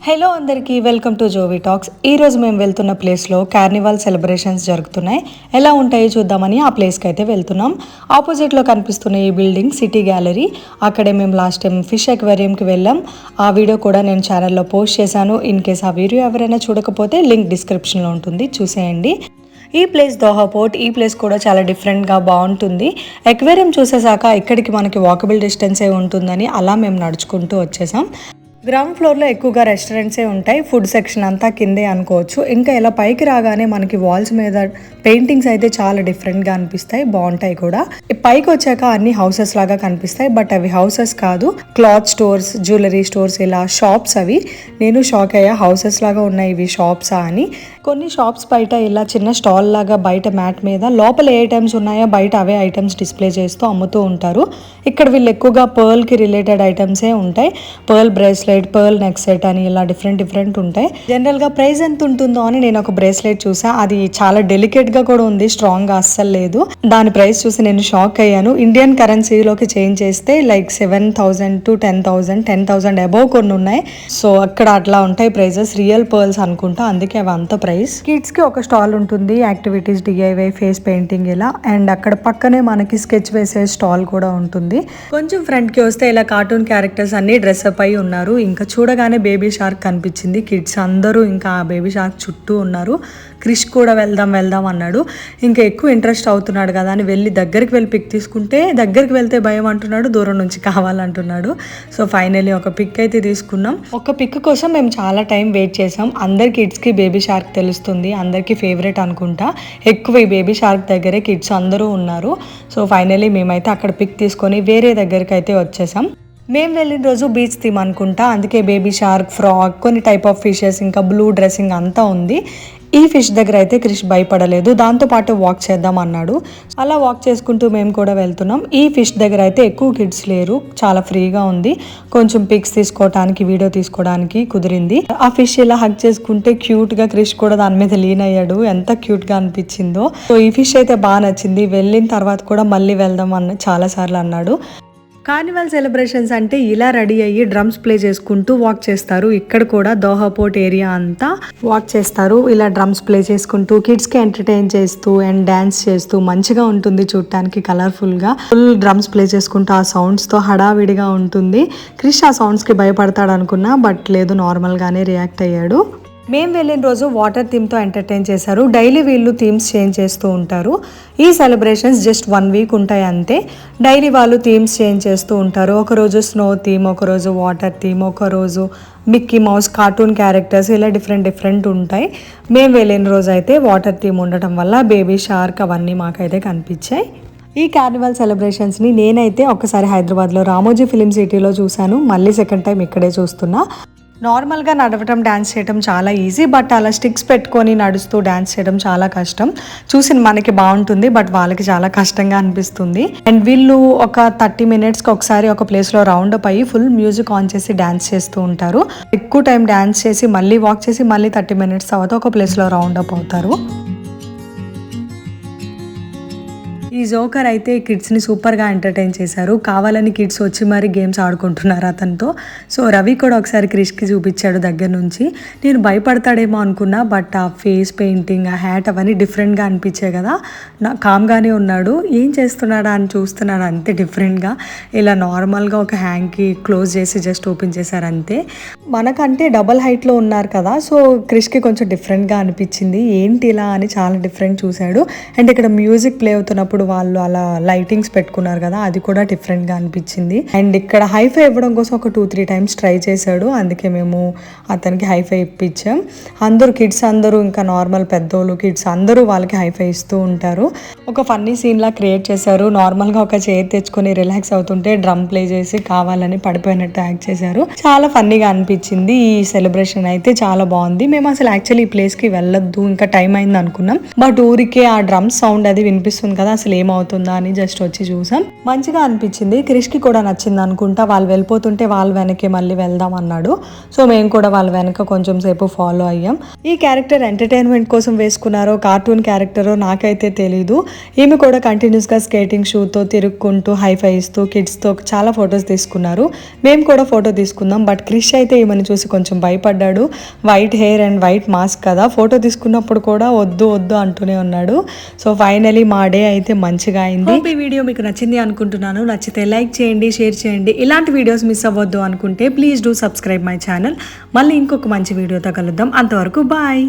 Hello అందరికీ welcome to జోవి talks. ఈరోజు మేము వెళ్తున్న ప్లేస్లో కార్నివాల్ సెలబ్రేషన్స్ జరుగుతున్నాయి. ఎలా ఉంటాయో చూద్దామని ఆ ప్లేస్కి అయితే వెళ్తున్నాం. ఆపోజిట్లో కనిపిస్తున్న ఈ బిల్డింగ్ సిటీ గ్యాలరీ. అక్కడే మేము లాస్ట్ టైం ఫిష్ అక్వేరియంకి వెళ్ళాం. ఆ వీడియో కూడా నేను ఛానల్లో పోస్ట్ చేశాను. ఇన్ కేస్ ఆ వీడియో ఎవరైనా చూడకపోతే లింక్ డిస్క్రిప్షన్లో ఉంటుంది, చూసేయండి. ఈ ప్లేస్ దోహా పోర్ట్. ఈ ప్లేస్ కూడా చాలా డిఫరెంట్గా బాగుంటుంది. ఎక్వేరియం చూసేసాక ఇక్కడికి మనకి వాకబుల్ డిస్టెన్సే ఉంటుందని అలా మేము నడుచుకుంటూ వచ్చేసాం. గ్రౌండ్ ఫ్లోర్లో ఎక్కువగా రెస్టారెంట్సే ఉంటాయి. ఫుడ్ సెక్షన్ అంతా కిందే అనుకోవచ్చు. ఇంకా ఇలా పైకి రాగానే మనకి వాల్స్ మీద పెయింటింగ్స్ అయితే చాలా డిఫరెంట్గా అనిపిస్తాయి, బాగుంటాయి కూడా. పైకి వచ్చాక అన్ని హౌసెస్ లాగా కనిపిస్తాయి, బట్ అవి హౌసెస్ కాదు, క్లాత్ స్టోర్స్, జ్యువెలరీ స్టోర్స్, ఇలా షాప్స్. అవి నేను షాక్ అయ్యా, హౌసెస్ లాగా ఉన్నాయి ఇవి షాప్సా అని. కొన్ని షాప్స్ బయట ఇలా చిన్న స్టాల్ లాగా బయట మ్యాట్ మీద లోపల ఏ ఐటమ్స్ ఉన్నాయో బయట అవే ఐటమ్స్ డిస్ప్లే చేస్తూ అమ్ముతూ ఉంటారు. ఇక్కడ వీళ్ళు ఎక్కువగా పర్ల్కి రిలేటెడ్ ఐటమ్సే ఉంటాయి. Pearl bracelet, pearl neck set అని ఇలా డిఫరెంట్ ఉంటాయి. జనరల్గా ప్రైస్ ఎంత ఉంటుందో అని నేను ఒక బ్రేస్లెట్ చూసా. అది చాలా డెలికేట్గా కూడా ఉంది, స్ట్రాంగ్గా అస్సలు లేదు. దాని ప్రైస్ చూసి నేను షాక్ అయ్యాను. ఇండియన్ కరెన్సీలోకి చేంజ్ చేస్తే లైక్ 7,000 to 10,000, 10,000 అబౌవ్ కొన్ని ఉన్నాయి. సో అక్కడ అట్లా ఉంటాయి ప్రైజెస్. రియల్ పర్ల్స్ అనుకుంటా, అందుకే అవి అంత ప్రైస్. కిడ్స్ కి ఒక స్టాల్ ఉంటుంది, యాక్టివిటీస్, డిఐవై, ఫేస్ పెయింటింగ్ ఇలా. అండ్ అక్కడ పక్కనే మనకి స్కెచ్ వేసే స్టాల్ కూడా ఉంటుంది. కొంచెం ఫ్రంట్ కి వస్తే ఇలా కార్టూన్ క్యారెక్టర్స్ అన్ని డ్రెస్అప్ అయి ఉన్నారు. ఇంకా చూడగానే బేబీ షార్క్ కనిపించింది. కిడ్స్ అందరూ ఇంకా ఆ బేబీ షార్క్ చుట్టూ ఉన్నారు. క్రిష్ కూడా వెళ్దాం అన్నాడు. ఇంకా ఎక్కువ ఇంట్రెస్ట్ అవుతున్నాడు కదా అని దగ్గరికి వెళ్ళి పిక్ తీసుకుంటే, దగ్గరికి వెళ్తే భయం అంటున్నాడు, దూరం నుంచి కావాలంటున్నాడు. సో ఫైనల్లీ ఒక పిక్ అయితే తీసుకున్నాం. ఒక పిక్ కోసం మేము చాలా టైం వెయిట్ చేసాం. అందరి కిడ్స్కి బేబీ షార్క్ తెలుస్తుంది, అందరికీ ఫేవరెట్ అనుకుంటా. ఎక్కువ ఈ బేబీ షార్క్ దగ్గరే కిడ్స్ అందరూ ఉన్నారు. సో ఫైనల్లీ మేమైతే అక్కడ పిక్ తీసుకొని వేరే దగ్గరికి అయితే వచ్చేసాం. మేము వెళ్ళిన రోజు బీచ్ థీమ్ అనుకుంటా, అందుకే బేబీ షార్క్, ఫ్రాగ్, కొన్ని టైప్ ఆఫ్ ఫిషెస్, ఇంకా బ్లూ డ్రెస్సింగ్ అంతా ఉంది. ఈ ఫిష్ దగ్గర అయితే క్రిష్ భయపడలేదు, దాంతోపాటు వాక్ చేద్దాం అన్నాడు. అలా వాక్ చేసుకుంటూ మేము కూడా వెళ్తున్నాం. ఈ ఫిష్ దగ్గర అయితే ఎక్కువ కిడ్స్ లేరు, చాలా ఫ్రీగా ఉంది. కొంచెం పిక్స్ తీసుకోవడానికి, వీడియో తీసుకోవడానికి కుదిరింది. ఆ ఫిష్ ఇలా హగ్ చేసుకుంటే క్యూట్గా క్రిష్ కూడా దాని మీద లీన్ అయ్యాడు. ఎంత క్యూట్గా అనిపించిందో. సో ఈ ఫిష్ అయితే బాగా నచ్చింది. వెళ్ళిన తర్వాత కూడా మళ్ళీ వెళ్దాం చాలా సార్లు అన్నాడు. కార్నివాల్ సెలబ్రేషన్స్ అంటే ఇలా రెడీ అయ్యి డ్రమ్స్ ప్లే చేసుకుంటూ వాక్ చేస్తారు. ఇక్కడ కూడా దోహా పోర్ట్ ఏరియా అంతా వాక్ చేస్తారు. ఇలా డ్రమ్స్ ప్లే చేసుకుంటూ కిడ్స్కి ఎంటర్టైన్ చేస్తూ అండ్ డ్యాన్స్ చేస్తూ మంచిగా ఉంటుంది చూడటానికి, కలర్ఫుల్గా. ఫుల్ డ్రమ్స్ ప్లే చేసుకుంటూ ఆ సౌండ్స్తో హడావిడిగా ఉంటుంది. క్రిష్ ఆ సౌండ్స్కి భయపడతాడు అనుకున్నా, బట్ లేదు, నార్మల్గానే రియాక్ట్ అయ్యాడు. మేము వెళ్ళిన రోజు వాటర్ థీమ్తో ఎంటర్టైన్ చేశారు. డైలీ వీళ్ళు థీమ్స్ చేంజ్ చేస్తూ ఉంటారు. ఈ సెలబ్రేషన్స్ జస్ట్ 1 వీక్ ఉంటాయి అంతే. డైలీ వాళ్ళు థీమ్స్ చేంజ్ చేస్తూ ఉంటారు. ఒకరోజు స్నో థీమ్, ఒకరోజు వాటర్ థీమ్, ఒకరోజు మిక్కీ మౌస్, కార్టూన్ క్యారెక్టర్స్, ఇలా డిఫరెంట్ ఉంటాయి. మేము వెళ్ళిన రోజు అయితే వాటర్ థీమ్ ఉండటం వల్ల బేబీ షార్క్ అవన్నీ మాకైతే కనిపించాయి. ఈ కార్నివాల్ సెలబ్రేషన్స్ని నేనైతే ఒకసారి హైదరాబాద్లో రామోజీ ఫిలిం సిటీలో చూశాను. మళ్ళీ సెకండ్ టైం ఇక్కడే చూస్తున్నా. నార్మల్గా నడవటం, డాన్స్ చేయడం చాలా ఈజీ, బట్ అలా స్టిక్స్ పెట్టుకొని నడుస్తూ డాన్స్ చేయడం చాలా కష్టం. చూసి మనకి బాగుంటుంది, బట్ వాళ్ళకి చాలా కష్టంగా అనిపిస్తుంది. అండ్ వీళ్ళు ఒక 30 minutesకి ఒకసారి ఒక ప్లేస్లో రౌండ్ అప్ అయ్యి ఫుల్ మ్యూజిక్ ఆన్ చేసి డాన్స్ చేస్తూ ఉంటారు. ఎక్కువ టైం డాన్స్ చేసి మళ్ళీ వాక్ చేసి మళ్ళీ 30 minutes తర్వాత ఒక ప్లేస్లో రౌండ్ అప్ అవుతారు. ఈ జోకర్ అయితే కిడ్స్ని సూపర్గా ఎంటర్టైన్ చేశారు. కావాలని కిడ్స్ వచ్చి మరి గేమ్స్ ఆడుకుంటున్నారు అతనితో. సో రవి కూడా ఒకసారి క్రిష్కి చూపించాడు దగ్గర నుంచి. నేను భయపడతాడేమో అనుకున్నా, బట్ ఆ ఫేస్ పెయింటింగ్, ఆ హ్యాట్ అవన్నీ డిఫరెంట్గా అనిపించాయి కదా. కామ్గానే ఉన్నాడు. ఏం చేస్తున్నాడా అని చూస్తున్నాడు అంతే డిఫరెంట్గా. ఇలా నార్మల్గా ఒక హ్యాంగ్కి క్లోజ్ చేసి జస్ట్ ఓపెన్ చేశారు అంతే. మనకంటే డబల్ హైట్లో ఉన్నారు కదా, సో క్రిష్కి కొంచెం డిఫరెంట్గా అనిపించింది. ఏంటి ఇలా అని చాలా డిఫరెంట్ చూశాడు. అండ్ ఇక్కడ మ్యూజిక్ ప్లే అవుతున్నప్పుడు వాళ్ళు అలా లైటింగ్స్ పెట్టుకున్నారు కదా, అది కూడా డిఫరెంట్గా అనిపించింది. అండ్ ఇక్కడ హైఫై ఇవ్వడం కోసం ఒక 2-3 times ట్రై చేశాడు, అందుకే మేము అతనికి హైఫై ఇప్పించాం. అందరూ కిడ్స్ అందరూ, ఇంకా నార్మల్ పెద్దోళ్ళు, కిడ్స్ అందరూ వాళ్ళకి హైఫై ఇస్తూ ఉంటారు. ఒక ఫన్నీ సీన్ లా క్రియేట్ చేశారు. నార్మల్గా ఒక చైర్ తెచ్చుకొని రిలాక్స్ అవుతుంటే డ్రమ్ ప్లే చేసి కావాలని పడిపోయినట్టు యాక్ట్ చేశారు. చాలా ఫన్నీగా అనిపించింది. ఈ సెలబ్రేషన్ అయితే చాలా బాగుంది. మేము అసలు యాక్చువల్లీ ఈ ప్లేస్కి వెళ్ళొద్దు, ఇంకా టైం అయింది అనుకున్నాం, బట్ ఊరికే ఆ డ్రమ్ సౌండ్ అది వినిపిస్తుంది కదా, అసలు ఏమవుతుందా అని జస్ట్ వచ్చి చూసాం. మంచిగా అనిపించింది. క్రిష్కి కూడా నచ్చింది అనుకుంటా. వాళ్ళు వెళ్ళిపోతుంటే వాళ్ళ వెనకే మళ్ళీ వెళ్దాం అన్నాడు. సో మేము కూడా వాళ్ళ వెనక కొంచెం సేపు ఫాలో అయ్యాం. ఈ క్యారెక్టర్ ఎంటర్టైన్మెంట్ కోసం వేసుకున్నారో కార్టూన్ క్యారెక్టరో నాకైతే తెలీదు. ఈమె కూడా కంటిన్యూస్గా స్కేటింగ్ షూతో తిరుక్కుంటూ హైఫై ఇస్తూ కిడ్స్తో చాలా ఫొటోస్ తీసుకున్నారు. మేము కూడా ఫోటో తీసుకుందాం. బట్ క్రిష్ అయితే ఈమెను చూసి కొంచెం భయపడ్డాడు. White hair and white mask కదా, ఫోటో తీసుకున్నప్పుడు కూడా వద్దు వద్దు అంటూనే ఉన్నాడు. సో ఫైనలీ మా డే అయితే మంచిగా అయింది. ఈ వీడియో మీకు నచ్చింది అనుకుంటున్నాను. నచ్చితే లైక్ చేయండి, షేర్ చేయండి. ఇలాంటి వీడియోస్ మిస్ అవ్వద్దు అనుకుంటే please do subscribe my channel. మళ్ళీ ఇంకొక మంచి వీడియోతో కలుద్దాం. అంతవరకు బాయ్.